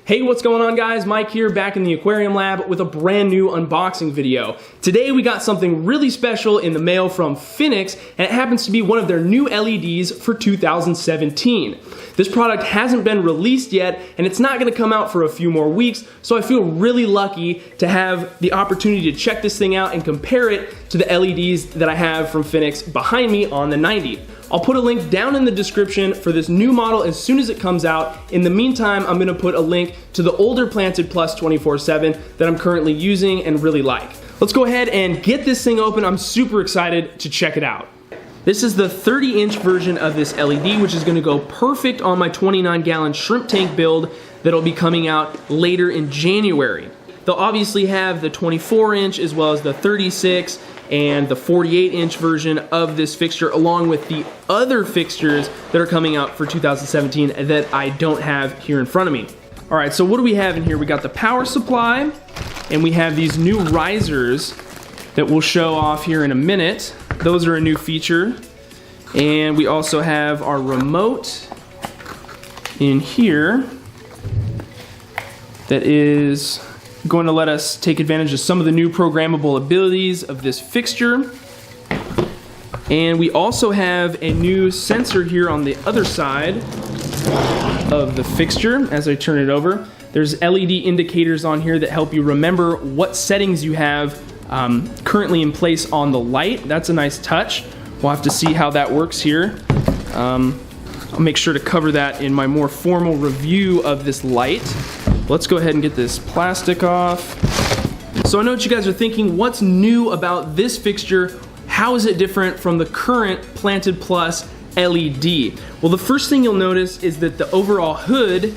Hey, what's going on guys? Mike here, back in the aquarium lab with a brand new unboxing video. Today we got something really special in the mail from Finnex, and it happens to be one of their new LEDs for 2017. This product hasn't been released yet, and it's not gonna come out for a few more weeks, so I feel really lucky to have the opportunity to check this thing out and compare it to the LEDs that I have from Finnex behind me on the 90. I'll put a link down in the description for this new model as soon as it comes out. In the meantime, I'm gonna put a link to the older Planted Plus 24/7 that I'm currently using and really like. Let's go ahead and get this thing open. I'm super excited to check it out. This is the 30-inch version of this LED, which is gonna go perfect on my 29-gallon shrimp tank build that'll be coming out later in January. They'll obviously have the 24-inch as well as the 36 and the 48-inch version of this fixture, along with the other fixtures that are coming out for 2017 that I don't have here in front of me. All right, so what do we have in here? We got the power supply, and we have these new risers that we'll show off here in a minute. Those are a new feature. And we also have our remote in here that is going to let us take advantage of some of the new programmable abilities of this fixture. And we also have a new sensor here on the other side of the fixture. As I turn it over, there's LED indicators on here that help you remember what settings you have currently in place on the light. That's a nice touch. We'll have to see how that works here. I'll make sure to cover that in my more formal review of this light. Let's go ahead and get this plastic off. So I know what you guys are thinking, what's new about this fixture? How is it different from the current Planted Plus LED? Well, the first thing you'll notice is that the overall hood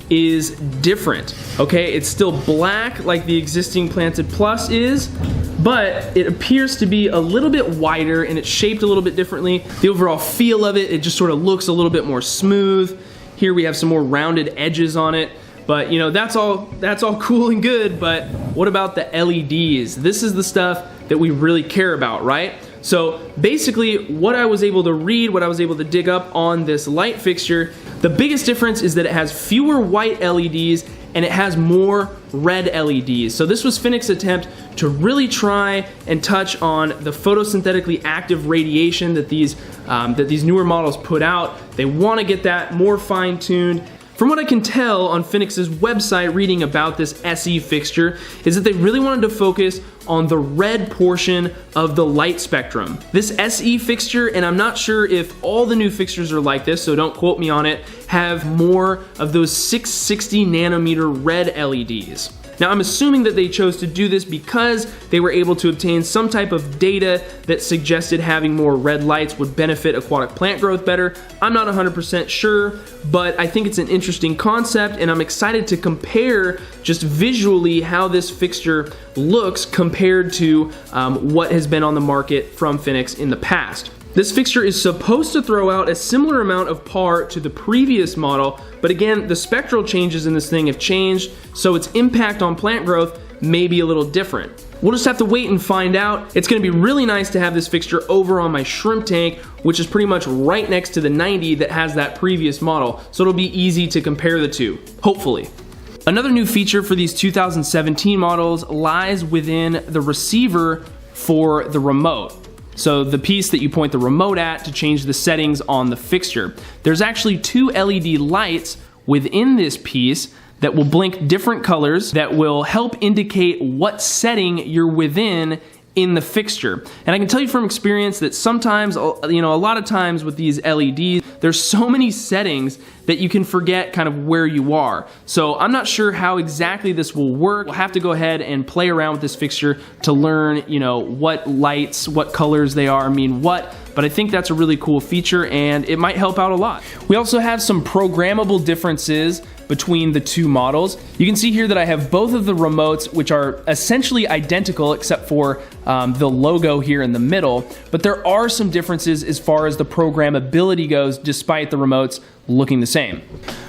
is different, okay? It's still black like the existing Planted Plus is, but it appears to be a little bit wider and it's shaped a little bit differently. The overall feel of it, it just sort of looks a little bit more smooth. Here we have some more rounded edges on it. But you know, that's all cool and good, but what about the LEDs? This is the stuff that we really care about, right? So basically, what I was able to read, what I was able to dig up on this light fixture, the biggest difference is that it has fewer white LEDs and it has more red LEDs. So this was Finnex's attempt to really try and touch on the photosynthetically active radiation that these newer models put out. They want to get that more fine-tuned. From what I can tell on Finnex's website reading about this SE fixture is that they really wanted to focus on the red portion of the light spectrum. This SE fixture, and I'm not sure if all the new fixtures are like this, so don't quote me on it, have more of those 660 nanometer red LEDs. Now I'm assuming that they chose to do this because they were able to obtain some type of data that suggested having more red lights would benefit aquatic plant growth better. I'm not 100% sure, but I think it's an interesting concept and I'm excited to compare just visually how this fixture looks compared to what has been on the market from Finnex in the past. This fixture is supposed to throw out a similar amount of par to the previous model, but again, the spectral changes in this thing have changed, so its impact on plant growth may be a little different. We'll just have to wait and find out. It's gonna be really nice to have this fixture over on my shrimp tank, which is pretty much right next to the 90 that has that previous model, so it'll be easy to compare the two, hopefully. Another new feature for these 2017 models lies within the receiver for the remote. So the piece that you point the remote at to change the settings on the fixture. There's actually two LED lights within this piece that will blink different colors that will help indicate what setting you're within in the fixture. And I can tell you from experience that sometimes, you know, a lot of times with these LEDs, there's so many settings that you can forget kind of where you are. So I'm not sure how exactly this will work. We'll have to go ahead and play around with this fixture to learn, you know, what lights, what colors they are mean what, but I think that's a really cool feature and it might help out a lot. We also have some programmable differences between the two models. You can see here that I have both of the remotes, which are essentially identical except for the logo here in the middle, but there are some differences as far as the programmability goes despite the remotes looking the same.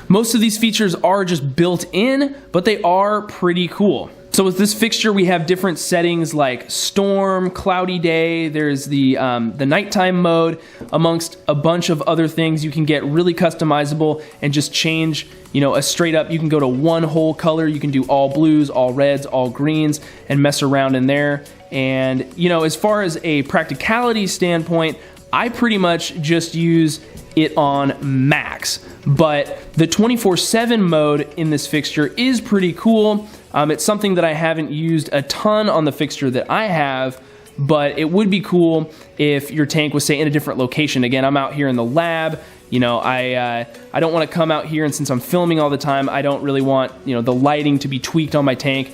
Most of these features are just built in, but they are pretty cool. So with this fixture, we have different settings like storm, cloudy day, there's the nighttime mode, amongst a bunch of other things. You can get really customizable and just change, you know, a straight up, you can go to one whole color, you can do all blues, all reds, all greens, and mess around in there. And, you know, as far as a practicality standpoint, I pretty much just use it on max. But the 24/7 mode in this fixture is pretty cool. It's something that I haven't used a ton on the fixture that I have, but it would be cool if your tank was, say, in a different location. Again, I'm out here in the lab. You know, I don't want to come out here, and since I'm filming all the time, I don't really want, you know, the lighting to be tweaked on my tank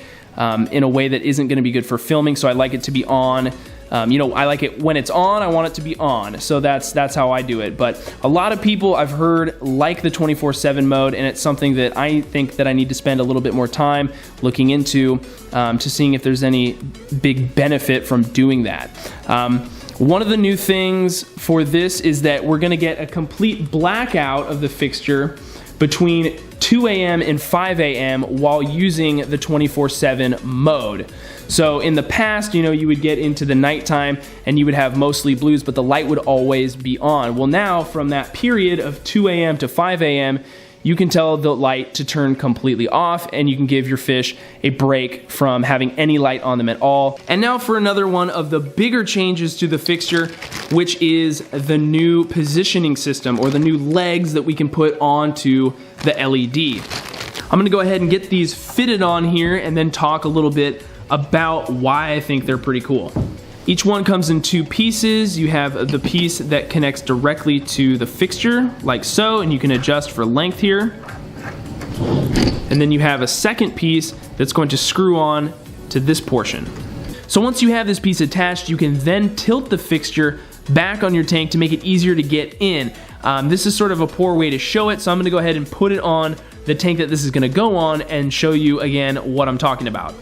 in a way that isn't going to be good for filming. So I like it to be on. You know, I like it when it's on, I want it to be on. So that's how I do it. But a lot of people I've heard like the 24/7 mode, and it's something that I think that I need to spend a little bit more time looking into to seeing if there's any big benefit from doing that. One of the new things for this is that we're going to get a complete blackout of the fixture between 2 a.m. and 5 a.m. while using the 24/7 mode. So in the past, you know, you would get into the nighttime and you would have mostly blues, but the light would always be on. Well, now from that period of 2 a.m. to 5 a.m., you can tell the light to turn completely off, and you can give your fish a break from having any light on them at all. And now for another one of the bigger changes to the fixture, which is the new positioning system, or the new legs that we can put onto the LED. I'm gonna go ahead and get these fitted on here and then talk a little bit about why I think they're pretty cool. Each one comes in two pieces. You have the piece that connects directly to the fixture, like so, and you can adjust for length here. And then you have a second piece that's going to screw on to this portion. So once you have this piece attached, you can then tilt the fixture back on your tank to make it easier to get in. This is sort of a poor way to show it, so I'm gonna go ahead and put it on the tank that this is gonna go on and show you again what I'm talking about.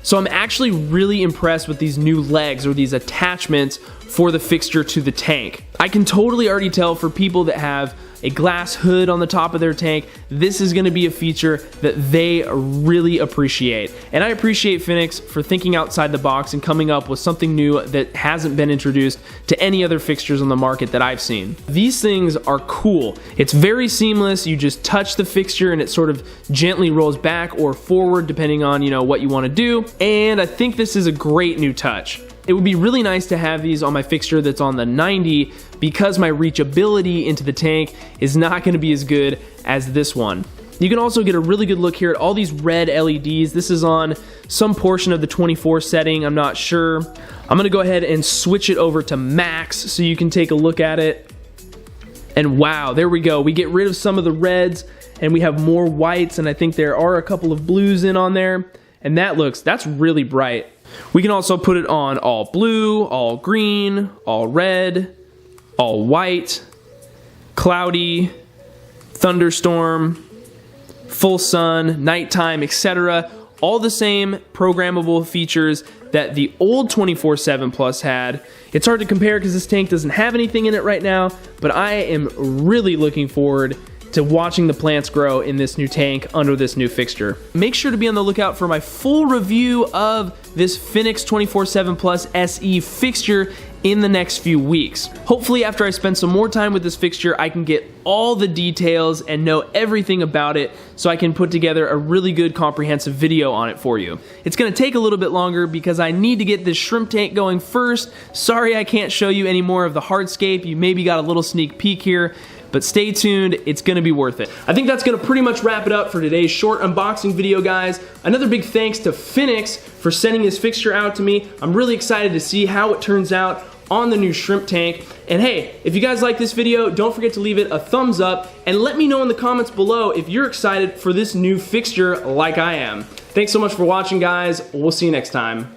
So I'm actually really impressed with these new legs, or these attachments for the fixture to the tank. I can totally already tell for people that have a glass hood on the top of their tank, this is gonna be a feature that they really appreciate. And I appreciate Finnex for thinking outside the box and coming up with something new that hasn't been introduced to any other fixtures on the market that I've seen. These things are cool. It's very seamless. You just touch the fixture and it sort of gently rolls back or forward depending on, you know, what you wanna do. And I think this is a great new touch. It would be really nice to have these on my fixture that's on the 90, because my reachability into the tank is not going to be as good as this one. You can also get a really good look here at all these red LEDs. This is on some portion of the 24 setting, I'm not sure. I'm going to go ahead and switch it over to max so you can take a look at it. And wow, there we go. We get rid of some of the reds and we have more whites, and I think there are a couple of blues in on there. And that's really bright. We can also put it on all blue, all green, all red, all white, cloudy, thunderstorm, full sun, nighttime, etc. All the same programmable features that the old 24/7 Plus had. It's hard to compare because this tank doesn't have anything in it right now, but I am really looking forward to watching the plants grow in this new tank under this new fixture. Make sure to be on the lookout for my full review of this Finnex 24/7 Plus SE fixture in the next few weeks. Hopefully after I spend some more time with this fixture, I can get all the details and know everything about it so I can put together a really good comprehensive video on it for you. It's gonna take a little bit longer because I need to get this shrimp tank going first. Sorry I can't show you any more of the hardscape. You maybe got a little sneak peek here, but stay tuned, it's gonna be worth it. I think that's gonna pretty much wrap it up for today's short unboxing video, guys. Another big thanks to Finnex for sending this fixture out to me. I'm really excited to see how it turns out on the new shrimp tank. And hey, if you guys like this video, don't forget to leave it a thumbs up and let me know in the comments below if you're excited for this new fixture like I am. Thanks so much for watching, guys. We'll see you next time.